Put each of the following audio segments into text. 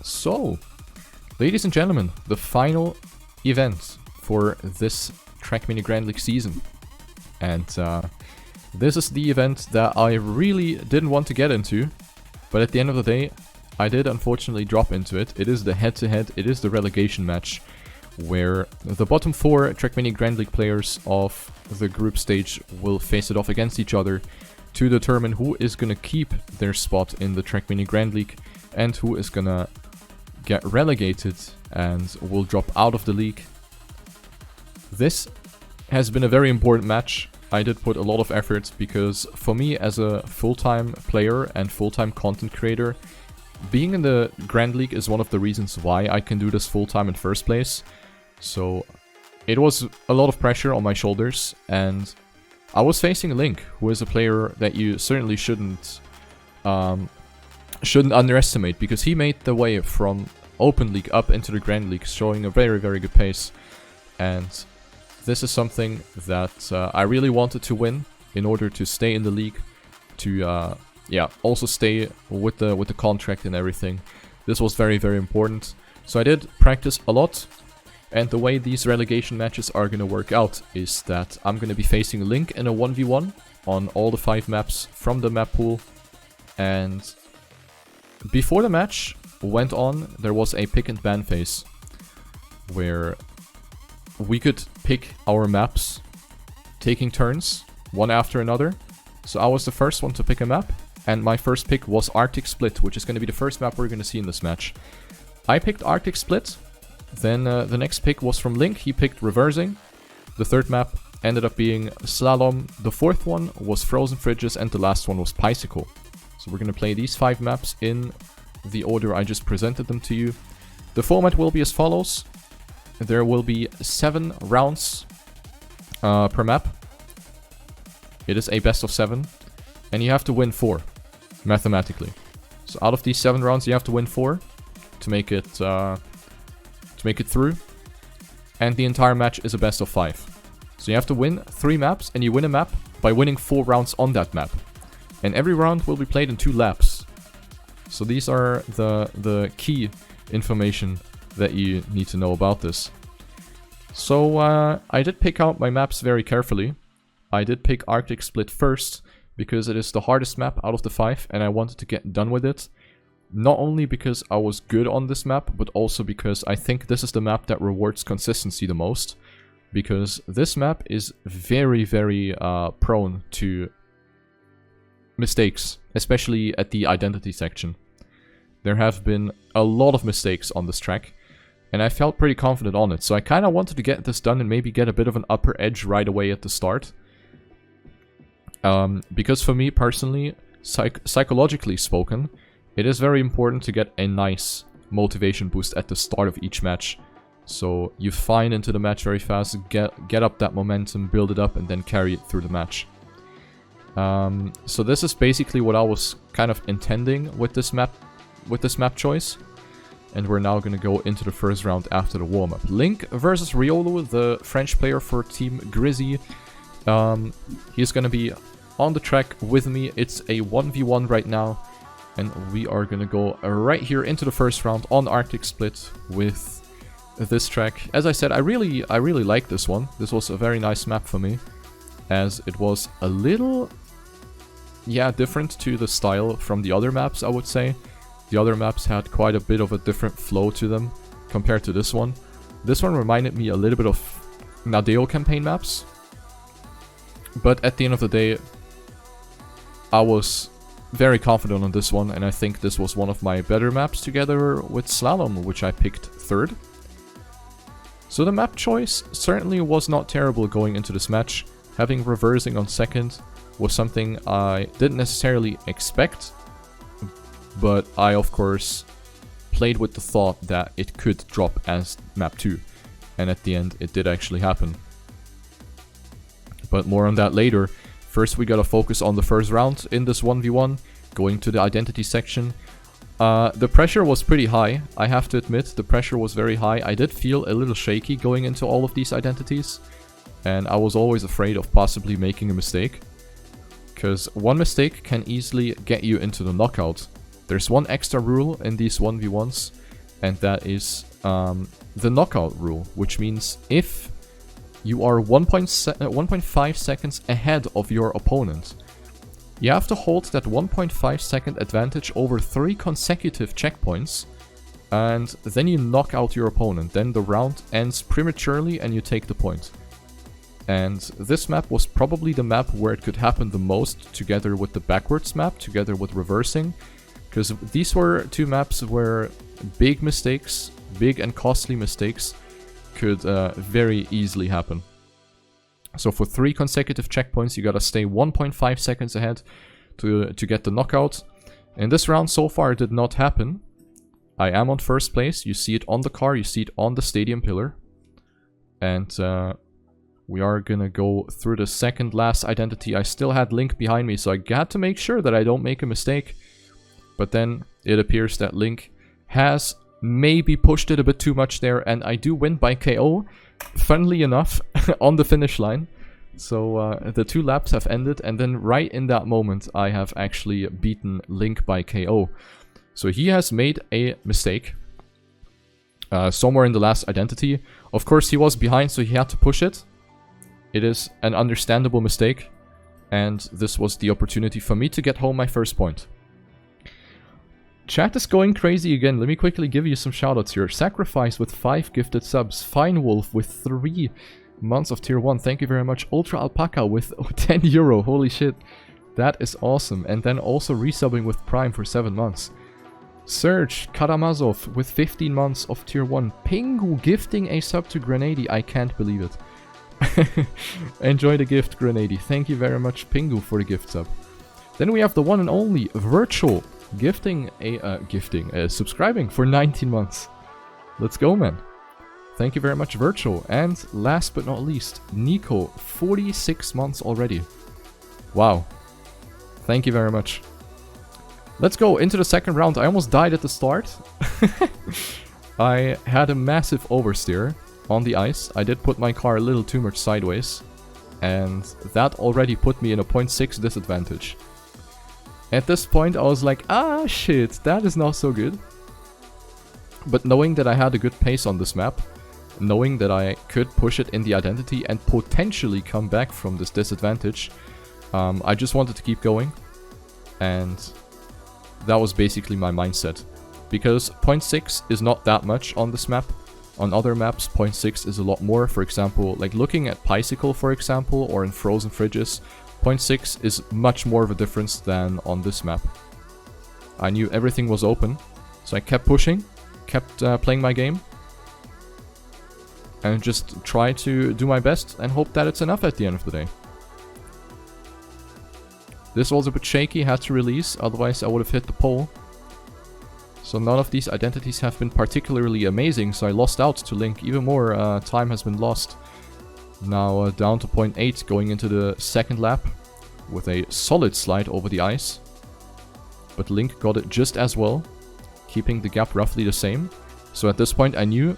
So, ladies and gentlemen, the final event for this Trackmania Grand League season. And this is the event that I really didn't want to get into, but at the end of the day, I did unfortunately drop into it. It is the head-to-head, it is the relegation match, where the bottom 4 Trackmania Grand League players of the group stage will face it off against each other to determine who is going to keep their spot in the Trackmania Grand League and who is going to get relegated and will drop out of the league. This has been a very important match. I did put a lot of effort because for me as a full-time player and full-time content creator, being in the Grand League is one of the reasons why I can do this full-time in first place. So it was a lot of pressure on my shoulders, and I was facing Link, who is a player that you certainly shouldn't underestimate, because he made the way from Open League up into the Grand League, showing a very, very good pace. And this is something that I really wanted to win in order to stay in the league, to also stay with the contract and everything. This was very, very important. So I did practice a lot. And the way these relegation matches are going to work out is that I'm going to be facing Link in a 1v1 on all the 5 maps from the map pool. And before the match went on, there was a pick and ban phase where we could pick our maps, taking turns, one after another. So I was the first one to pick a map, and my first pick was Arctic Split, which is going to be the first map we're going to see in this match. I picked Arctic Split. Then the next pick was from Link, he picked Reversing. The third map ended up being Slalom. The fourth one was Frozen Fridges, and the last one was Bicycle. So we're going to play these 5 maps in the order I just presented them to you. The format will be as follows. There will be 7 rounds per map. It is a best of 7, and you have to win 4, mathematically. So out of these 7 rounds, you have to win 4 to make it through, and the entire match is a best of 5. So you have to win 3 maps, and you win a map by winning 4 rounds on that map. And every round will be played in 2 laps. So these are the key information that you need to know about this. So I did pick out my maps very carefully. I did pick Arctic Split first, because it is the hardest map out of the 5, and I wanted to get done with it. Not only because I was good on this map, but also because I think this is the map that rewards consistency the most. Because this map is very, very prone to mistakes, especially at the identity section. There have been a lot of mistakes on this track, and I felt pretty confident on it. So I kind of wanted to get this done and maybe get a bit of an upper edge right away at the start. Because for me personally, psychologically spoken, it is very important to get a nice motivation boost at the start of each match. So you find into the match very fast, get up that momentum, build it up, and then carry it through the match. So this is basically what I was kind of intending with this map choice. And we're now going to go into the first round after the warm-up. Link versus Riolo, the French player for Team Grizzy. He's going to be on the track with me. It's a 1v1 right now. And we are going to go right here into the first round on Arctic Split with this track. As I said, I really like this one. This was a very nice map for me, as it was a little, different to the style from the other maps, I would say. The other maps had quite a bit of a different flow to them compared to this one. This one reminded me a little bit of Nadeo campaign maps. But at the end of the day, I was very confident on this one, and I think this was one of my better maps together with Slalom, which I picked 3rd. So the map choice certainly was not terrible going into this match. Having Reversing on 2nd was something I didn't necessarily expect, but I of course played with the thought that it could drop as map 2, and at the end it did actually happen. But more on that later. First, we gotta focus on the first round in this 1v1, going to the identity section. The pressure was pretty high, I have to admit. The pressure was very high. I did feel a little shaky going into all of these identities, and I was always afraid of possibly making a mistake, because one mistake can easily get you into the knockout. There's one extra rule in these 1v1s, and that is the knockout rule, which means if you are 1.5 seconds ahead of your opponent, you have to hold that 1.5 second advantage over 3 consecutive checkpoints, and then you knock out your opponent. Then the round ends prematurely and you take the point. And this map was probably the map where it could happen the most, together with the backwards map, together with reversing. Because these were 2 maps where big mistakes, big and costly mistakes, could very easily happen. So for 3 consecutive checkpoints, you gotta stay 1.5 seconds ahead to get the knockout. In this round so far, it did not happen. I am on first place. You see it on the car, you see it on the stadium pillar. And we are gonna go through the second last identity. I still had Link behind me, so I had to make sure that I don't make a mistake. But then it appears that Link has maybe pushed it a bit too much there, and I do win by KO, funnily enough, on the finish line. So the 2 laps have ended, and then right in that moment I have actually beaten Link by KO. So he has made a mistake somewhere in the last identity. Of course he was behind, so he had to push it. It is an understandable mistake, and this was the opportunity for me to get home my first point. Chat is going crazy again. Let me quickly give you some shoutouts here. Sacrifice with 5 gifted subs. Fine Wolf with 3 months of tier 1. Thank you very much. Ultra Alpaca with 10 euro. Holy shit. That is awesome. And then also resubbing with Prime for 7 months. Serge Karamazov with 15 months of tier 1. Pingu gifting a sub to Grenady. I can't believe it. Enjoy the gift, Grenady. Thank you very much, Pingu, for the gift sub. Then we have the one and only Virtual subscribing for 19 months. Let's go, man. Thank you very much, Virtual. And last but not least, Nico, 46 months already. Wow. Thank you very much. Let's go into the second round. I almost died at the start. I had a massive oversteer on the ice. I did put my car a little too much sideways, and that already put me in a 0.6 disadvantage. At this point I was like, ah shit, that is not so good. But knowing that I had a good pace on this map, knowing that I could push it in the identity and potentially come back from this disadvantage, I just wanted to keep going, and that was basically my mindset. Because 0.6 is not that much on this map. On other maps, 0.6 is a lot more. For example, like looking at Bicycle, for example, or in Frozen Fridges, 0.6 is much more of a difference than on this map. I knew everything was open, so I kept pushing, kept playing my game, and just try to do my best and hope that it's enough at the end of the day. This was a bit shaky, had to release, otherwise I would have hit the pole. So none of these identities have been particularly amazing, so I lost out to Link. Even more time has been lost. Now down to 0.8, going into the second lap with a solid slide over the ice. But Link got it just as well, keeping the gap roughly the same. So at this point I knew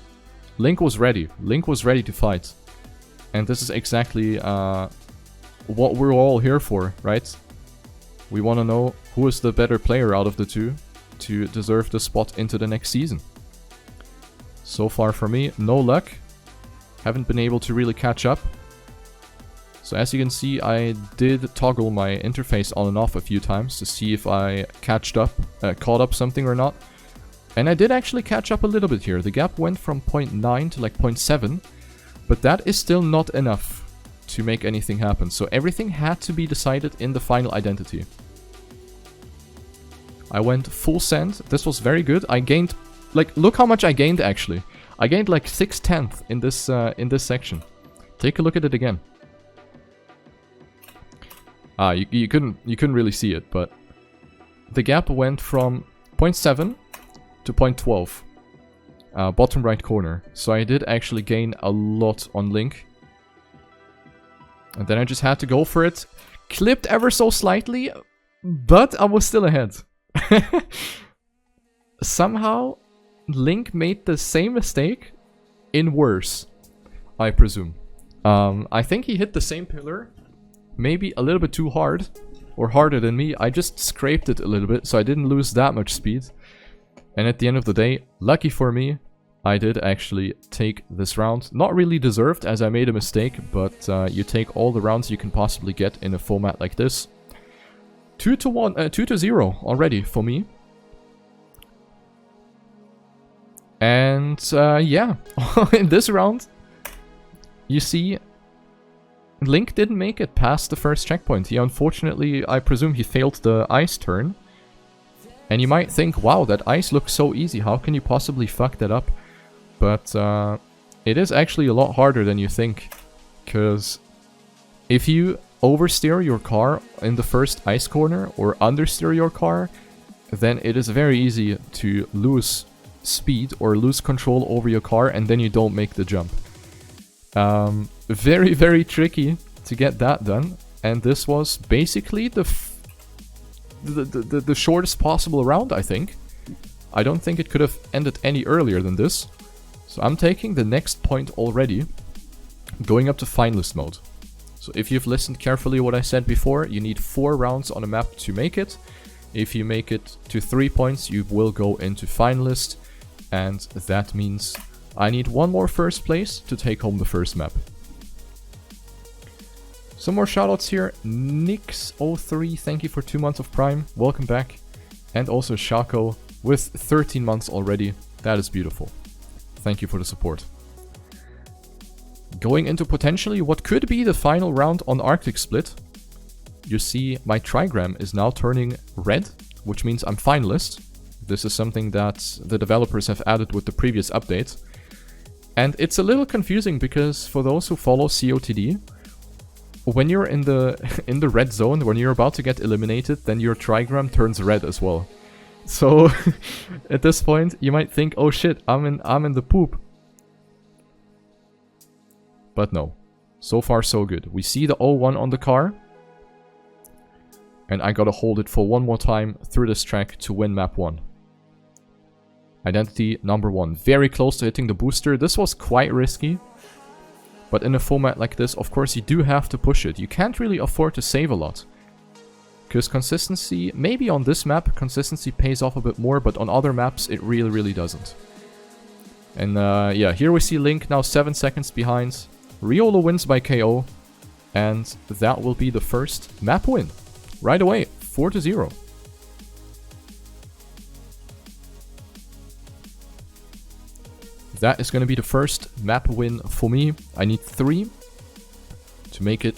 Link was ready. Link was ready to fight. And this is exactly what we're all here for, right? We want to know who is the better player out of the two to deserve the spot into the next season. So far for me, no luck. Haven't been able to really catch up. So as you can see, I did toggle my interface on and off a few times to see if I caught up something or not. And I did actually catch up a little bit here. The gap went from 0.9 to like 0.7, but that is still not enough to make anything happen. So everything had to be decided in the final identity. I went full send. This was very good. I gained, like, look how much I gained actually. I gained like 6/10 in this section. Take a look at it again. You couldn't really see it, but the gap went from 0.7 to 0.12. Bottom right corner. So I did actually gain a lot on Link. And then I just had to go for it. Clipped ever so slightly, but I was still ahead. Somehow, Link made the same mistake in worse, I presume. I think he hit the same pillar, maybe a little bit too hard, or harder than me. I just scraped it a little bit, so I didn't lose that much speed. And at the end of the day, lucky for me, I did actually take this round. Not really deserved, as I made a mistake, but you take all the rounds you can possibly get in a format like this. 2-0 already for me. And yeah, in this round, you see, Link didn't make it past the first checkpoint. He unfortunately, I presume he failed the ice turn. And you might think, wow, that ice looks so easy, how can you possibly fuck that up? But it is actually a lot harder than you think. Because if you oversteer your car in the first ice corner or understeer your car, then it is very easy to lose speed or lose control over your car and then you don't make the jump. Very, very tricky to get that done. And this was basically the shortest possible round, I think. I don't think it could have ended any earlier than this. So I'm taking the next point already, going up to finalist mode. So if you've listened carefully what I said before, you need 4 rounds on a map to make it. If you make it to 3 points, you will go into finalist. And that means I need 1 more first place to take home the first map. Some more shoutouts here. Nix03, thank you for 2 months of Prime. Welcome back. And also Shako with 13 months already. That is beautiful. Thank you for the support. Going into potentially what could be the final round on Arctic Split. You see my trigram is now turning red, which means I'm finalist. This is something that the developers have added with the previous update. And it's a little confusing because for those who follow COTD, when you're in the red zone, when you're about to get eliminated, then your trigram turns red as well. So at this point, you might think, "Oh shit, I'm in the poop." But no, so far so good. We see the 01 on the car, and I gotta hold it for one more time through this track to win map 1. Identity number 1, very close to hitting the booster. This was quite risky. But in a format like this, of course, you do have to push it. You can't really afford to save a lot. Because consistency, maybe on this map, consistency pays off a bit more, but on other maps, it really, really doesn't. And yeah, here we see Link now 7 seconds behind. Riolo wins by KO. And that will be the first map win. Right away, 4-0. That is going to be the first map win for me. I need 3 to make it,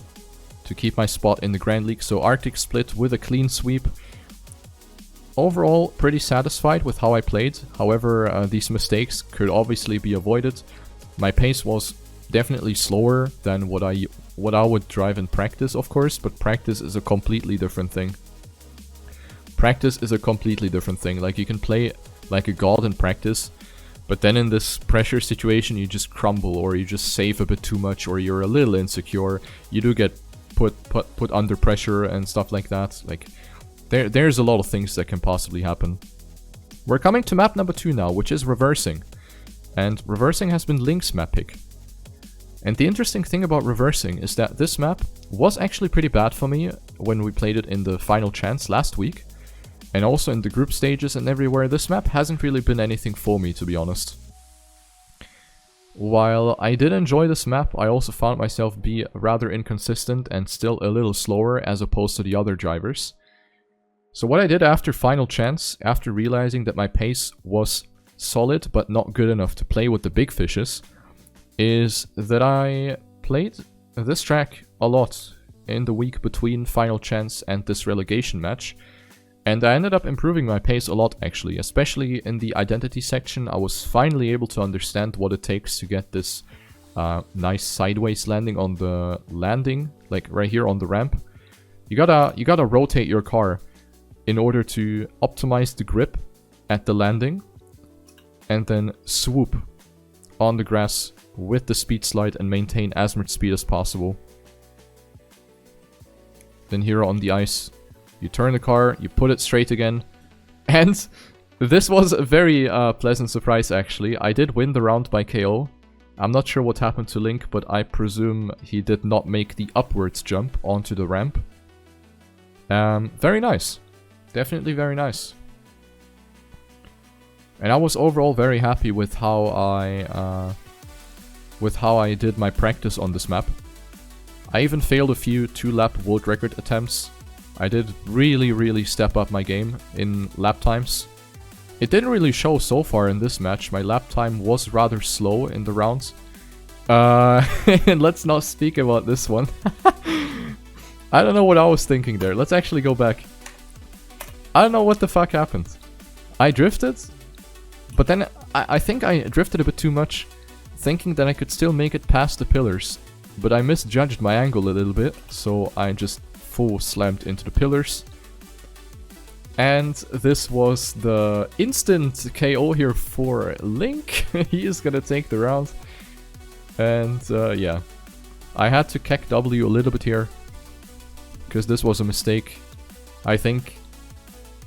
to keep my spot in the Grand League. So Arctic Split with a clean sweep. Overall, pretty satisfied with how I played. However, these mistakes could obviously be avoided. My pace was definitely slower than what I would drive in practice, of course. But practice is a completely different thing. Practice is a completely different thing. Like, you can play like a god in practice. But then in this pressure situation, you just crumble, or you just save a bit too much, or you're a little insecure. You do get put under pressure and stuff like that. Like, there's a lot of things that can possibly happen. We're coming to map number 2 now, which is reversing. And reversing has been Link's map pick. And the interesting thing about reversing is that this map was actually pretty bad for me when we played it in the final chance last week. And also in the group stages and everywhere, this map hasn't really been anything for me, to be honest. While I did enjoy this map, I also found myself be rather inconsistent and still a little slower as opposed to the other drivers. So what I did after final chance, after realizing that my pace was solid but not good enough to play with the big fishes, is that I played this track a lot in the week between final chance and this relegation match. And I ended up improving my pace a lot, actually, especially in the identity section. I was finally able to understand what it takes to get this nice sideways landing on the landing, like right here on the ramp. You gotta rotate your car in order to optimize the grip at the landing, and then swoop on the grass with the speed slide and maintain as much speed as possible. Then here on the ice, you turn the car, you put it straight again, and this was a very pleasant surprise, actually. I did win the round by KO. I'm not sure what happened to Link, but I presume he did not make the upwards jump onto the ramp. Very nice. Definitely very nice. And I was overall very happy with how I did my practice on this map. I even failed a few 2-lap world record attempts. I did really step up my game in lap times. It didn't really show so far in this match. My lap time was rather slow in the rounds. And let's not speak about this one. I don't know what I was thinking there. Let's actually go back. I don't know what the fuck happened. I drifted, but then I think I drifted a bit too much, thinking that I could still make it past the pillars. But I misjudged my angle a little bit, so I just full slammed into the pillars. And this was the instant KO here for Link. He is gonna take the round. And yeah, I had to keck W a little bit here, because this was a mistake. I think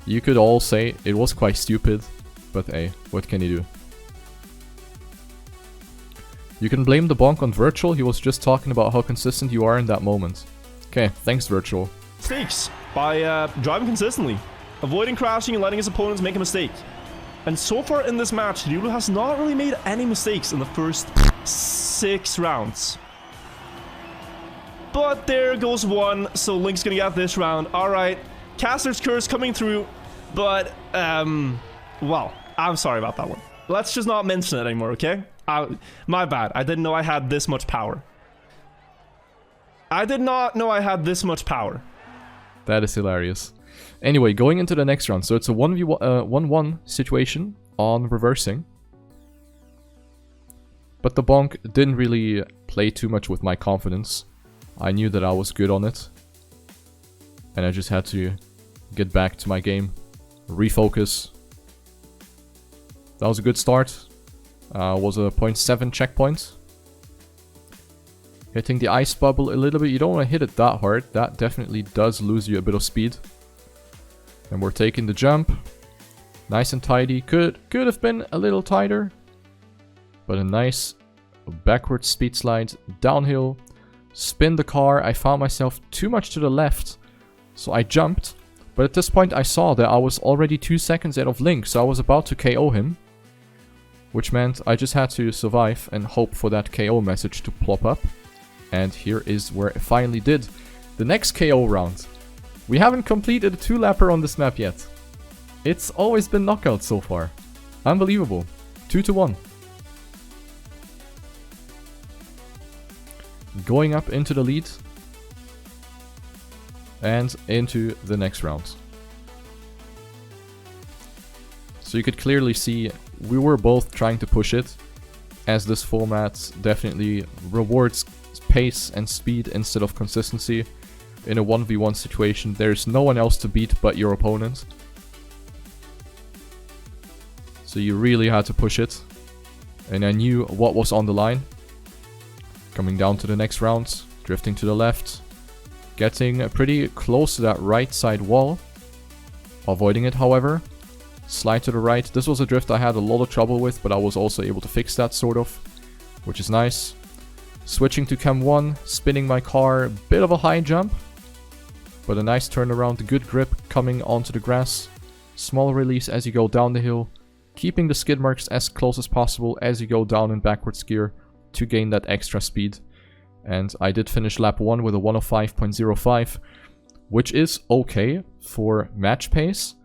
you could all say it was quite stupid, but hey, what can you do? You can blame the bonk on Virtual, he was just talking about how consistent you are in that moment. Okay, thanks Virtual. Mistakes by driving consistently, avoiding crashing and letting his opponents make a mistake. And so far in this match, Ryulu has not really made any mistakes in the first 6 rounds. But there goes one, so Link's gonna get this round. Alright, Caster's Curse coming through, but, well, I'm sorry about that one. Let's just not mention it anymore, okay? My bad, I didn't know I had this much power. I did not know I had this much power. That is hilarious. Anyway, going into the next round. So it's a 1v1 situation on reversing. But the bonk didn't really play too much with my confidence. I knew that I was good on it. And I just had to get back to my game. Refocus. That was a good start. Was a 0.7 checkpoint. Hitting the ice bubble a little bit. You don't want to hit it that hard. That definitely does lose you a bit of speed. And we're taking the jump. Nice and tidy. Could have been a little tighter. But a nice backward speed slide. Downhill. Spin the car. I found myself too much to the left. So I jumped. But at this point I saw that I was already 2 seconds ahead of Link. So I was about to KO him. Which meant I just had to survive and hope for that KO message to plop up. And here is where it finally did. The next KO round. We haven't completed a 2-lapper on this map yet. It's always been knockout so far. Unbelievable. 2-1. Going up into the lead. And into the next round. So you could clearly see we were both trying to push it, as this format definitely rewards pace and speed instead of consistency. In a 1v1 situation, there's no one else to beat but your opponent. So you really had to push it. And I knew what was on the line. Coming down to the next round, drifting to the left. Getting pretty close to that right side wall. Avoiding it, however. Slide to the right. This was a drift I had a lot of trouble with, but I was also able to fix that sort of, which is nice. Switching to cam 1, spinning my car, bit of a high jump, but a nice turnaround, good grip coming onto the grass. Small release as you go down the hill, keeping the skid marks as close as possible as you go down in backwards gear to gain that extra speed. And I did finish lap 1 with a 105.05, which is okay for match pace.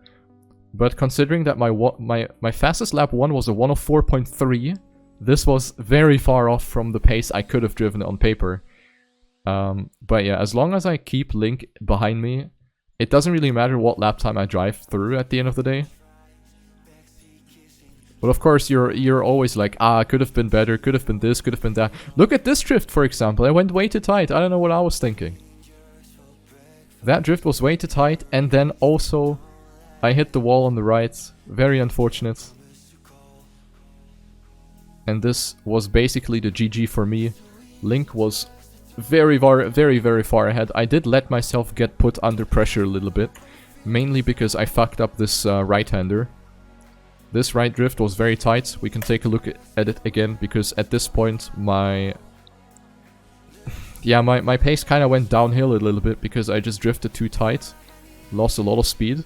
But considering that my fastest lap 1 was a 104.3, this was very far off from the pace I could have driven on paper. But yeah, as long as I keep Link behind me, it doesn't really matter what lap time I drive through at the end of the day. But of course, you're always like, could have been better, could have been this, could have been that. Look at this drift, for example. I went way too tight. I don't know what I was thinking. That drift was way too tight, and then also I hit the wall on the right. Very unfortunate. And this was basically the GG for me. Link was very far ahead. I did let myself get put under pressure a little bit. Mainly because I fucked up this right-hander. This right drift was very tight. We can take a look at it again, because at this point my pace kind of went downhill a little bit because I just drifted too tight. Lost a lot of speed.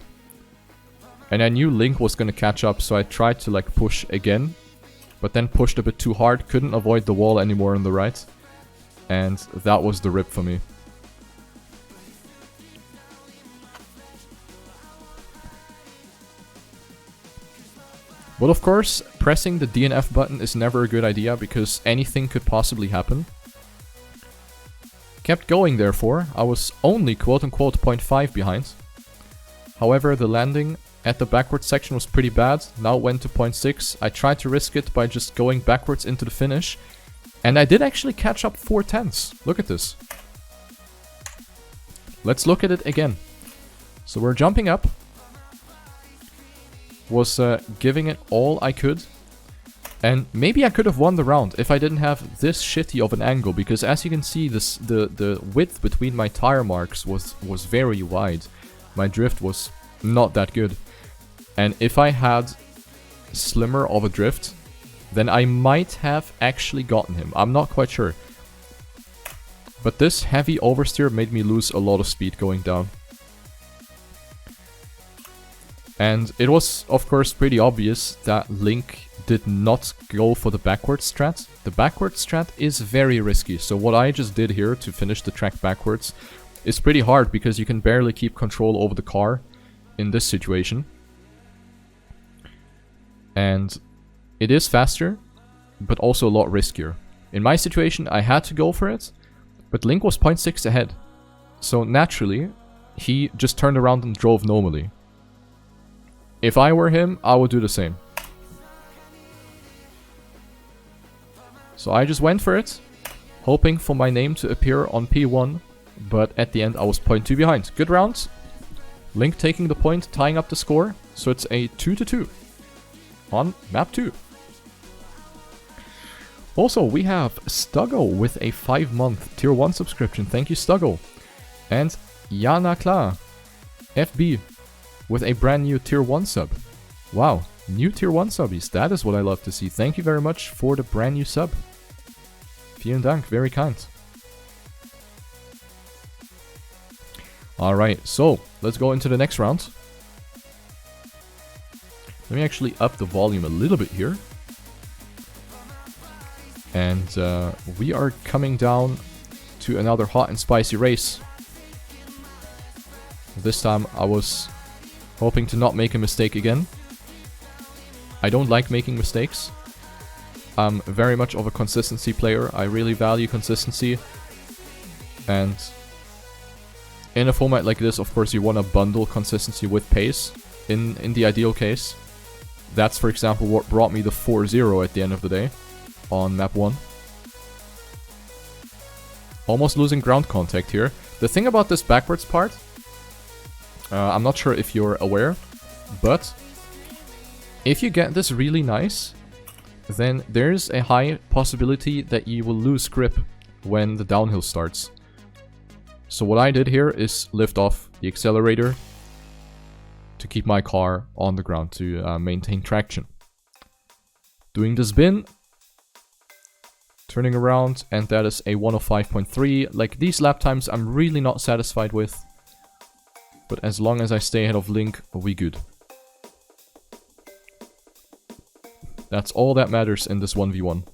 And I knew Link was gonna catch up, so I tried to like push again. But then pushed a bit too hard, couldn't avoid the wall anymore on the right. And that was the rip for me. But of course, pressing the DNF button is never a good idea because anything could possibly happen. Kept going therefore, I was only quote-unquote 0.5 behind. However, the landing at the backwards section was pretty bad, now it went to 0.6. I tried to risk it by just going backwards into the finish. And I did actually catch up 4/10. Look at this. Let's look at it again. So we're jumping up. Was giving it all I could. And maybe I could have won the round if I didn't have this shitty of an angle. Because as you can see, the width between my tire marks was very wide. My drift was not that good. And if I had slimmer of a drift, then I might have actually gotten him. I'm not quite sure. But this heavy oversteer made me lose a lot of speed going down. And it was, of course, pretty obvious that Link did not go for the backwards strat. The backwards strat is very risky, so what I just did here to finish the track backwards is pretty hard because you can barely keep control over the car in this situation. And it is faster, but also a lot riskier. In my situation, I had to go for it, but Link was 0.6 ahead. So naturally, he just turned around and drove normally. If I were him, I would do the same. So I just went for it, hoping for my name to appear on P1, but at the end I was 0.2 behind. Good round. Link taking the point, tying up the score, so it's a 2-2 on map 2. Also, we have Stuggo with a 5-month tier 1 subscription. Thank you, Stuggo. And Yana Kla, FB, with a brand new tier 1 sub. Wow, new tier 1 subbies. That is what I love to see. Thank you very much for the brand new sub. Vielen Dank, very kind. Alright, so let's go into the next round. Let me actually up the volume a little bit here. And we are coming down to another hot and spicy race. This time I was hoping to not make a mistake again. I don't like making mistakes. I'm very much of a consistency player. I really value consistency. And in a format like this, of course, you want to bundle consistency with pace. In the ideal case. That's, for example, what brought me the 4-0 at the end of the day on map 1. Almost losing ground contact here. The thing about this backwards part, I'm not sure if you're aware, but if you get this really nice, then there's a high possibility that you will lose grip when the downhill starts. So what I did here is lift off the accelerator to keep my car on the ground to maintain traction. Doing the spin, turning around, and that is a 105.3. Like, these lap times I'm really not satisfied with. But as long as I stay ahead of Link, we good. That's all that matters in this 1v1.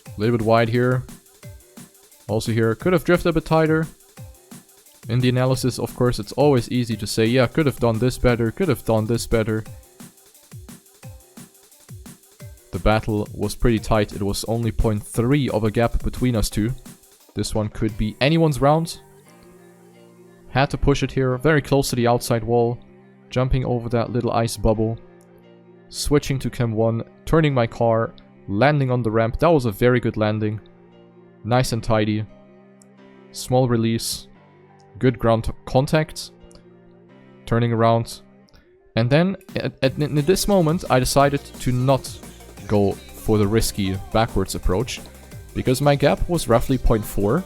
A little bit wide here. Also here, could have drifted a bit tighter. In the analysis, of course, it's always easy to say, yeah, could have done this better, could have done this better. The battle was pretty tight. It was only 0.3 of a gap between us two. This one could be anyone's round. Had to push it here, very close to the outside wall. Jumping over that little ice bubble. Switching to Chem 1, turning my car, landing on the ramp. That was a very good landing. Nice and tidy. Small release. Good ground contact. Turning around. And then, in this moment, I decided to not go for the risky backwards approach. Because my gap was roughly 0.4.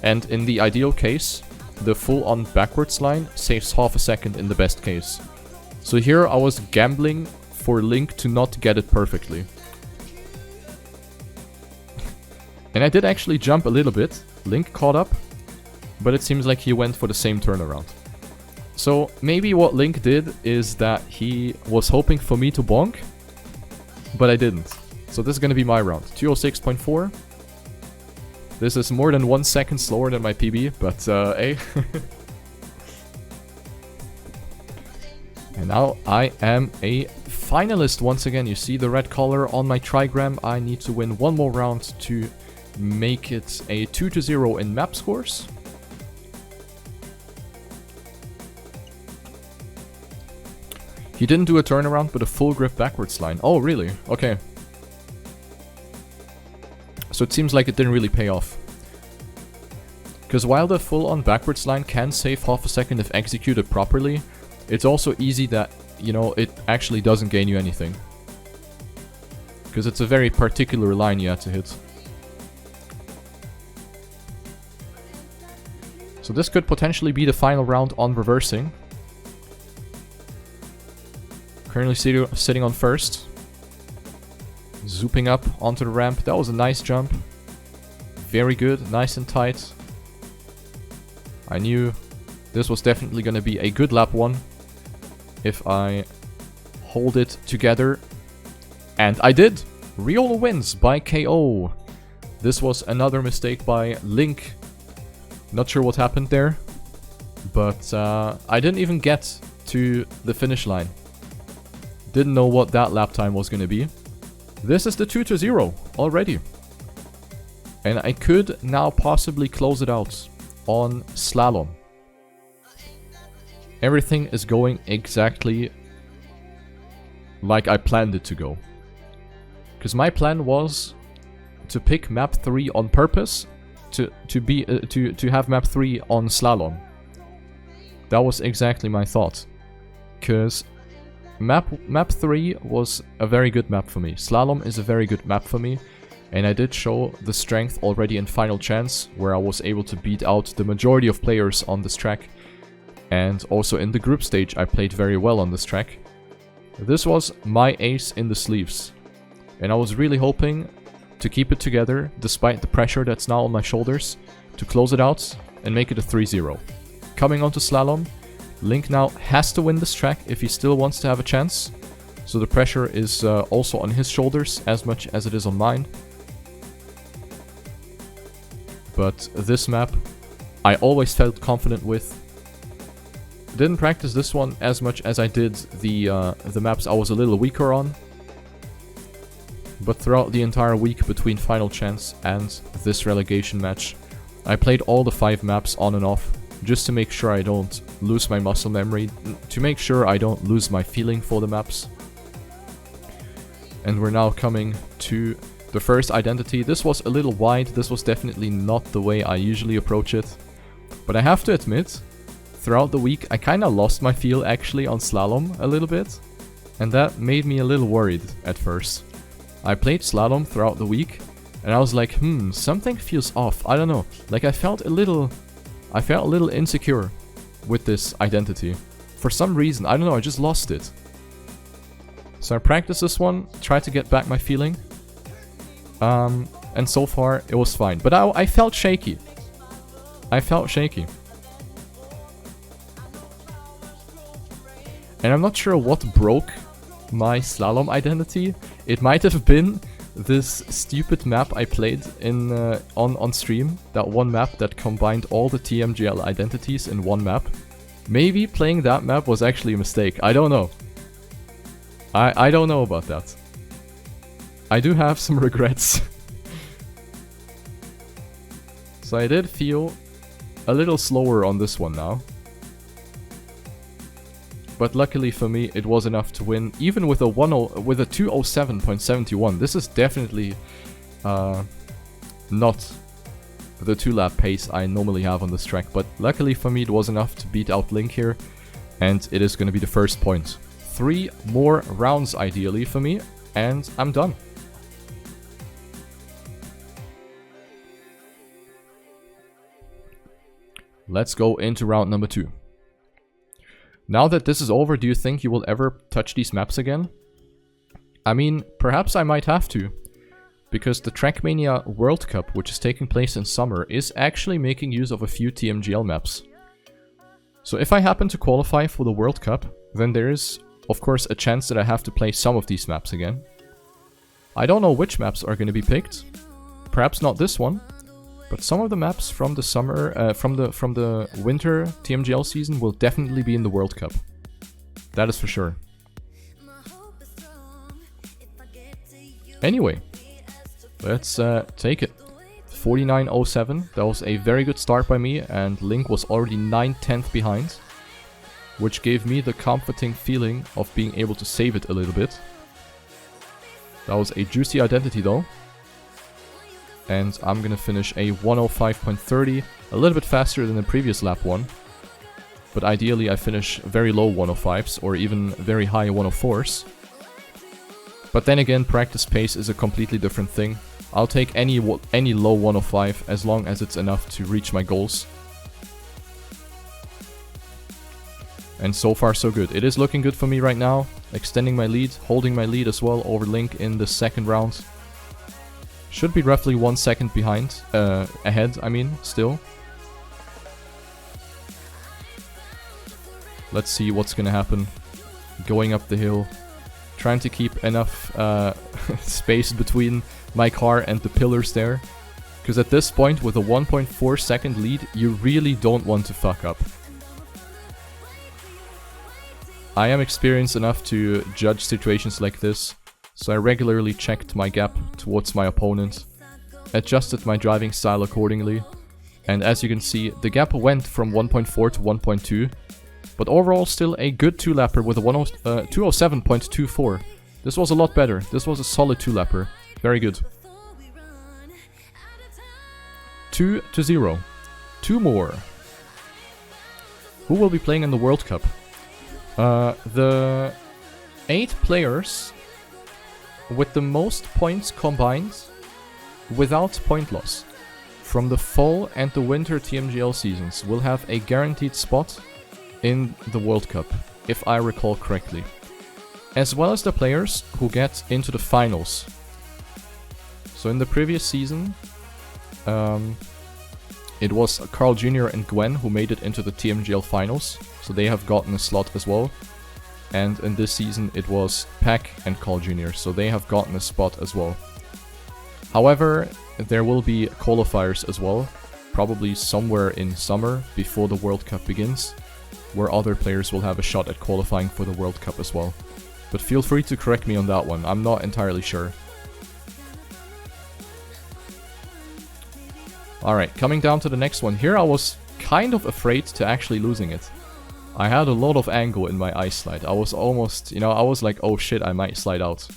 And in the ideal case, the full-on backwards line saves half a second in the best case. So here I was gambling for Link to not get it perfectly. And I did actually jump a little bit. Link caught up. but it seems like he went for the same turnaround. So maybe what Link did is that he was hoping for me to bonk, but I didn't. So this is going to be my round. 206.4. This is more than 1 second slower than my PB, but hey. And now I am a finalist once again. You see the red color on my trigram. I need to win one more round to make it a 2-0 in map scores. He didn't do a turnaround, but a full grip backwards line. Oh, really? Okay. So it seems like it didn't really pay off. Because while the full-on backwards line can save half a second if executed properly, it's also easy that, you know, it actually doesn't gain you anything. Because it's a very particular line you have to hit. So this could potentially be the final round on reversing. Currently sitting on first. Zooping up onto the ramp. That was a nice jump. Very good. Nice and tight. I knew this was definitely going to be a good lap 1 if I hold it together. And I did! Riola wins by KO. This was another mistake by Link. Not sure what happened there. But I didn't even get to the finish line. Didn't know what that lap time was going to be. This is the 2-0 already. And I could now possibly close it out on Slalom. Everything is going exactly like I planned it to go. Because my plan was to pick map 3 on purpose to have map 3 on Slalom. That was exactly my thought. Because Map 3 was a very good map for me. Slalom is a very good map for me. And I did show the strength already in Final Chance, where I was able to beat out the majority of players on this track. And also in the group stage I played very well on this track. This was my ace in the sleeves. And I was really hoping to keep it together, despite the pressure that's now on my shoulders, to close it out and make it a 3-0. Coming onto Slalom, Link now has to win this track if he still wants to have a chance. So the pressure is also on his shoulders as much as it is on mine. But this map, I always felt confident with. Didn't practice this one as much as I did the maps I was a little weaker on. But throughout the entire week between Final Chance and this relegation match, I played all the 5 maps on and off, just to make sure I don't lose my muscle memory, to make sure I don't lose my feeling for the maps. And we're now coming to the first identity. This was a little wide, this was definitely not the way I usually approach it. But I have to admit, throughout the week I kinda lost my feel actually on Slalom a little bit. And that made me a little worried at first. I played Slalom throughout the week, and I was like, something feels off, I don't know. Like I felt a little insecure with this identity. For some reason, I don't know, I just lost it. So I practiced this one, tried to get back my feeling. And so far, it was fine. But I felt shaky. I felt shaky. And I'm not sure what broke my Slalom identity. It might have been this stupid map I played in on stream. That one map that combined all the TMGL identities in one map. Maybe playing that map was actually a mistake. I don't know. I don't know about that. I do have some regrets. So I did feel a little slower on this one now. But luckily for me, it was enough to win, even with a 207.71. This is definitely not the 2-lap pace I normally have on this track. But luckily for me, it was enough to beat out Link here. And it is going to be the first point. 3 more rounds ideally for me, and I'm done. Let's go into round number 2. Now that this is over, do you think you will ever touch these maps again? I mean, perhaps I might have to. because the Trackmania World Cup, which is taking place in summer, is actually making use of a few TMGL maps. So if I happen to qualify for the World Cup, then there is, of course, a chance that I have to play some of these maps again. I don't know which maps are going to be picked. Perhaps not this one, but some of the maps from the summer, from the winter TMGL season will definitely be in the World Cup. That is for sure. Anyway, let's take it. 49.07. That was a very good start by me, and Link was already 9/10 behind, which gave me the comforting feeling of being able to save it a little bit. That was a juicy identity though. And I'm gonna finish a 105.30, a little bit faster than the previous lap one. But ideally I finish very low 105s or even very high 104s. But then again, practice pace is a completely different thing. I'll take any low 105 as long as it's enough to reach my goals. And so far so good. It is looking good for me right now. Extending my lead, holding my lead as well over Link in the second round. Should be roughly 1 second behind, ahead I mean, still. Let's see what's gonna happen. Going up the hill. Trying to keep enough space between my car and the pillars there. Because at this point, with a 1.4 second lead, you really don't want to fuck up. I am experienced enough to judge situations like this, so I regularly checked my gap towards my opponent, adjusted my driving style accordingly, and as you can see, the gap went from 1.4 to 1.2, but overall still a good 2-lapper with a 207.24. This was a lot better. This was a solid 2-lapper. Very good. 2-0. 2 more. Who will be playing in the World Cup? The 8 players with the most points combined without point loss from the fall and the winter TMGL seasons will have a guaranteed spot in the World Cup, if I recall correctly. As well as the players who get into the finals. So in the previous season, it was Carl Jr. and Gwen who made it into the TMGL finals, so they have gotten a slot as well. And in this season it was Pac and Carl Jr., so they have gotten a spot as well. However, there will be qualifiers as well, probably somewhere in summer before the World Cup begins, where other players will have a shot at qualifying for the World Cup as well. But feel free to correct me on that one, I'm not entirely sure. Alright, coming down to the next one. Here I was kind of afraid to actually losing it. I had a lot of angle in my ice slide. I was almost, I was like, oh shit, I might slide out.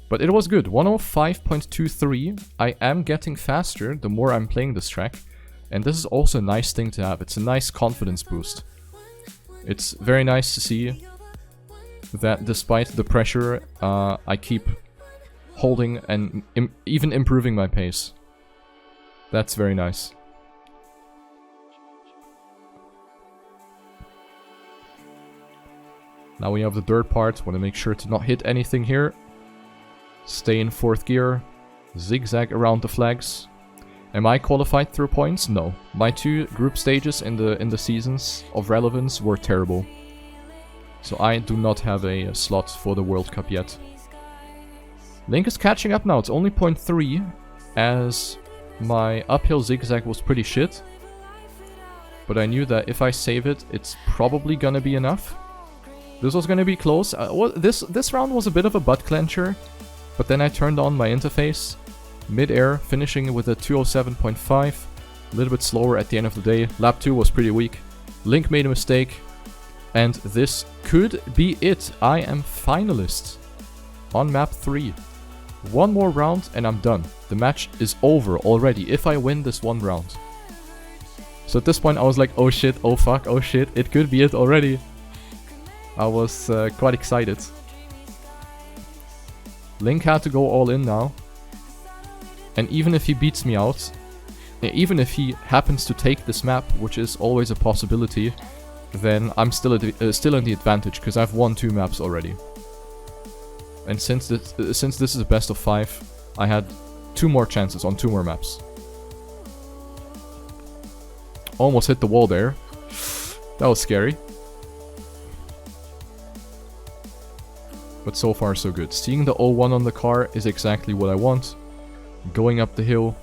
But it was good, 105.23. I am getting faster the more I'm playing this track. And this is also a nice thing to have. It's a nice confidence boost. It's very nice to see that despite the pressure, I keep holding and even improving my pace. That's very nice. Now we have the dirt part. Want to make sure to not hit anything here. Stay in 4th gear. Zigzag around the flags. Am I qualified through points? No. My 2 group stages in the seasons of relevance were terrible. So I do not have a slot for the World Cup yet. Link is catching up now. It's only 0.3 as my uphill zigzag was pretty shit. But I knew that if I save it, it's probably gonna be enough. This was gonna be close. This round was a bit of a butt clencher. But then I turned on my interface. Mid-air, finishing with a 207.5. A little bit slower at the end of the day. Lap 2 was pretty weak. Link made a mistake. And this could be it. I am finalist on map 3. One more round and I'm done. The match is over already if I win this one round. So at this point I was like, oh shit, oh fuck, oh shit, it could be it already. I was quite excited. Link had to go all in now. And even if he beats me out, even if he happens to take this map, which is always a possibility, then I'm still in the advantage because I've won 2 maps already. And since this is a best of 5, I had 2 more chances on 2 more maps. Almost hit the wall there. That was scary. But so far so good. Seeing the 0-1 on the car is exactly what I want. Going up the hill,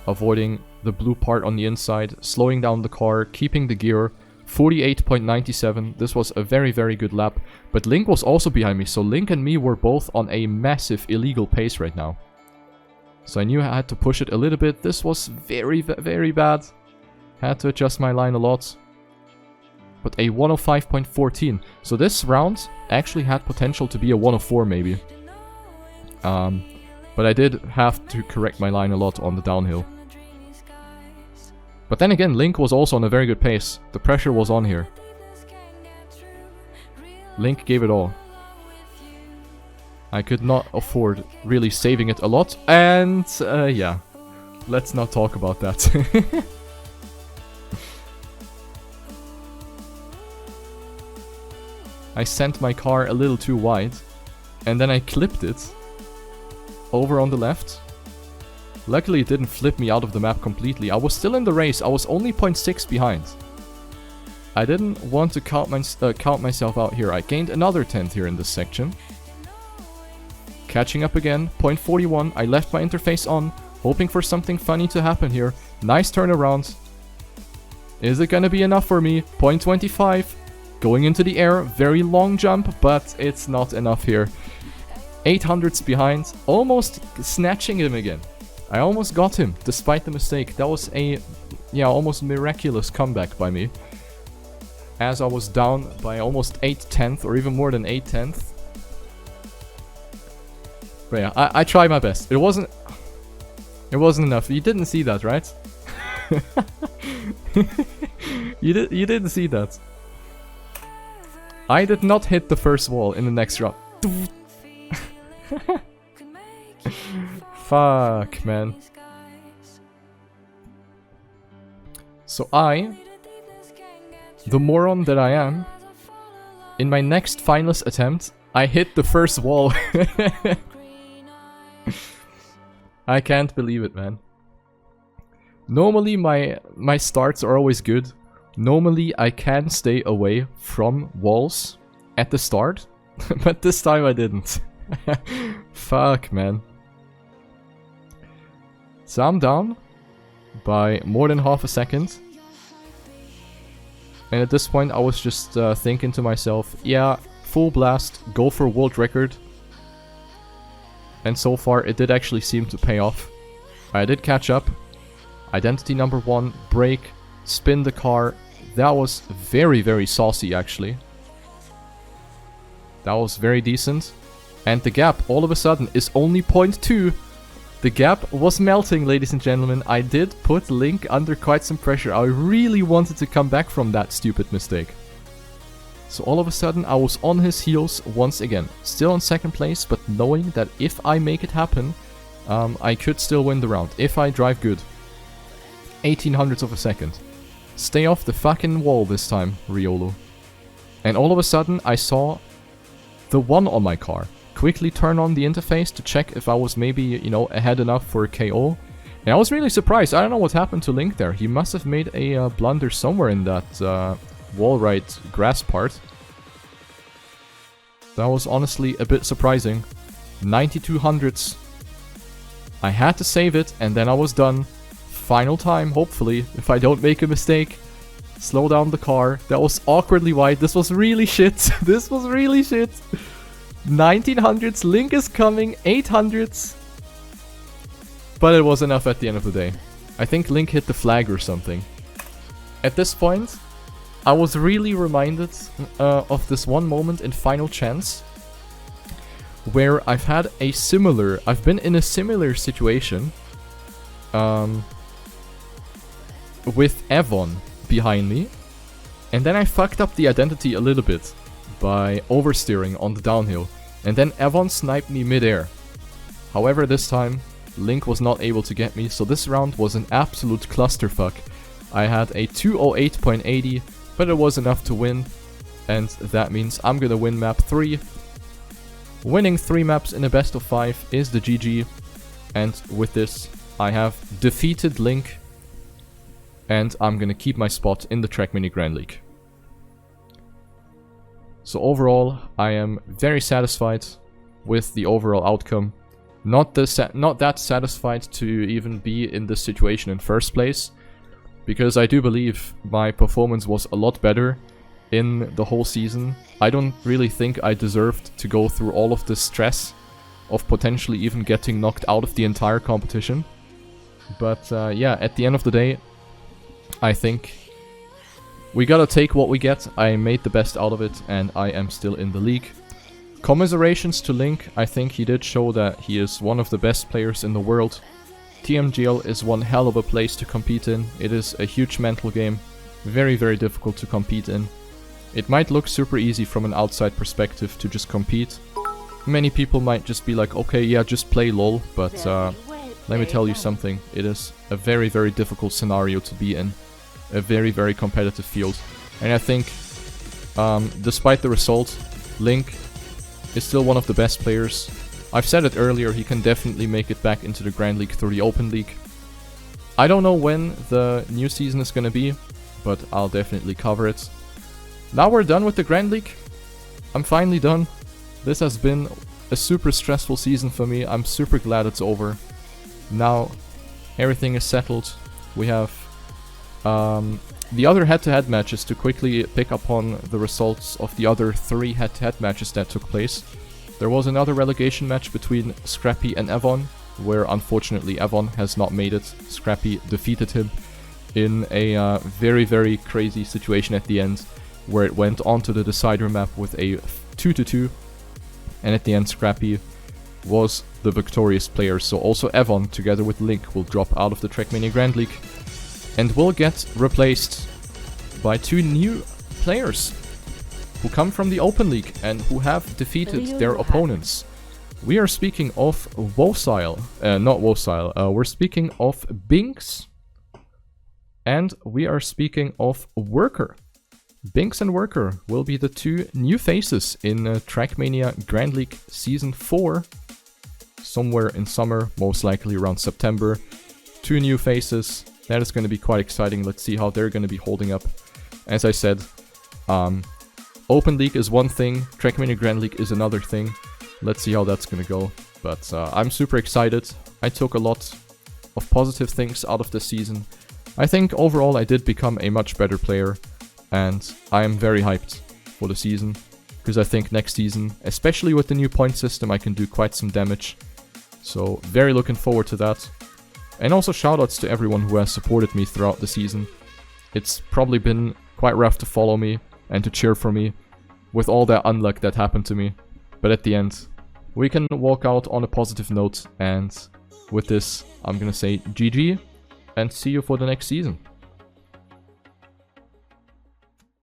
avoiding the blue part on the inside, slowing down the car, keeping the gear. 48.97. This was a very, very good lap. But Link was also behind me, so Link and me were both on a massive illegal pace right now. So I knew I had to push it a little bit. This was very, very bad. Had to adjust my line a lot. But a 105.14. So this round actually had potential to be a 104 maybe. But I did have to correct my line a lot on the downhill. But then again, Link was also on a very good pace. The pressure was on here. Link gave it all. I could not afford really saving it a lot. And yeah, let's not talk about that. I sent my car a little too wide, and then I clipped it over on the left. Luckily it didn't flip me out of the map completely. I was still in the race, I was only 0.6 behind. I didn't want to count myself out here. I gained another 10th here in this section. Catching up again, 0.41, I left my interface on, hoping for something funny to happen here. Nice turnaround. Is it gonna be enough for me? 0.25. Going into the air, very long jump, but it's not enough here. 800s behind, almost snatching him again. I almost got him, despite the mistake. That was a, yeah, almost miraculous comeback by me. As I was down by almost 8/10, or even more than 8/10. But yeah, I tried my best. It wasn't enough. You didn't see that, right? You didn't see that. I did not hit the first wall in the next round. Fuck, man. So the moron that I am, in my next finalist attempt, I hit the first wall. I can't believe it, man. Normally my starts are always good. Normally I can stay away from walls at the start, but this time I didn't. Fuck, man. So I'm down by more than half a second. And at this point I was just thinking to myself, yeah, full blast, go for world record. And so far it did actually seem to pay off. I did catch up. Identity number 1, brake, spin the car. That was very, very saucy actually. That was very decent. And the gap all of a sudden is only 0.2. The gap was melting, ladies and gentlemen. I did put Link under quite some pressure. I really wanted to come back from that stupid mistake. So all of a sudden I was on his heels once again. Still in second place, but knowing that if I make it happen, I could still win the round. If I drive good. 1800ths of a second. Stay off the fucking wall this time, Riolo. And all of a sudden I saw the 1 on my car. Quickly turn on the interface to check if I was maybe, you know, ahead enough for a KO. And I was really surprised. I don't know what happened to Link there. He must have made a blunder somewhere in that wall right grass part. That was honestly a bit surprising. 9200ths. I had to save it and then I was done. Final time, hopefully, if I don't make a mistake. Slow down the car. That was awkwardly wide. This was really shit. This was really shit. 1900s, Link is coming, 800s. But it was enough at the end of the day. I think Link hit the flag or something. At this point, I was really reminded of this one moment in Final Chance. Where I've been in a similar situation. With Evon behind me. And then I fucked up the identity a little bit. By oversteering on the downhill. And then Evon sniped me midair. However, this time, Link was not able to get me, so this round was an absolute clusterfuck. I had a 208.80, but it was enough to win. And that means I'm gonna win map 3. Winning 3 maps in a best of 5 is the GG. And with this, I have defeated Link. And I'm gonna keep my spot in the Trackmania Grand League. So overall, I am very satisfied with the overall outcome. Not that satisfied to even be in this situation in first place, because I do believe my performance was a lot better in the whole season. I don't really think I deserved to go through all of this stress of potentially even getting knocked out of the entire competition. But yeah, at the end of the day, I think we gotta take what we get. I made the best out of it, and I am still in the league. Commiserations to Link. I think he did show that he is one of the best players in the world. TMGL is one hell of a place to compete in. It is a huge mental game. Very, very difficult to compete in. It might look super easy from an outside perspective to just compete. Many people might just be like, okay, yeah, just play LOL, but let me tell you something. It is a very, very difficult scenario to be in. A very, very competitive field. And I think, despite the result, Link is still one of the best players. I've said it earlier, he can definitely make it back into the Grand League through the Open League. I don't know when the new season is gonna be, but I'll definitely cover it. Now we're done with the Grand League. I'm finally done. This has been a super stressful season for me. I'm super glad it's over. Now everything is settled. We have the other head-to-head matches to quickly pick up on the results of the other 3 head-to-head matches that took place. There was another relegation match between Scrappy and Evon, where unfortunately Evon has not made it. Scrappy defeated him in a very, very crazy situation at the end, where it went onto the decider map with a 2-2, and at the end Scrappy was the victorious player. So also Evon, together with Link, will drop out of the Trackmania Grand League and will get replaced by 2 new players who come from the Open League and who have defeated their opponents. We are speaking of Wosile, not Wosile, we're speaking of Binks, and we are speaking of Worker. Binks and Worker will be the 2 new faces in Trackmania Grand League Season 4, somewhere in summer, most likely around September. 2 new faces. That is going to be quite exciting. Let's see how they're going to be holding up. As I said, Open League is one thing, Trackmania Grand League is another thing. Let's see how that's going to go. But I'm super excited. I took a lot of positive things out of this season. I think overall I did become a much better player. And I am very hyped for the season. Because I think next season, especially with the new point system, I can do quite some damage. So very looking forward to that. And also shoutouts to everyone who has supported me throughout the season. It's probably been quite rough to follow me and to cheer for me with all that unluck that happened to me. But at the end, we can walk out on a positive note, and with this, I'm gonna say GG and see you for the next season.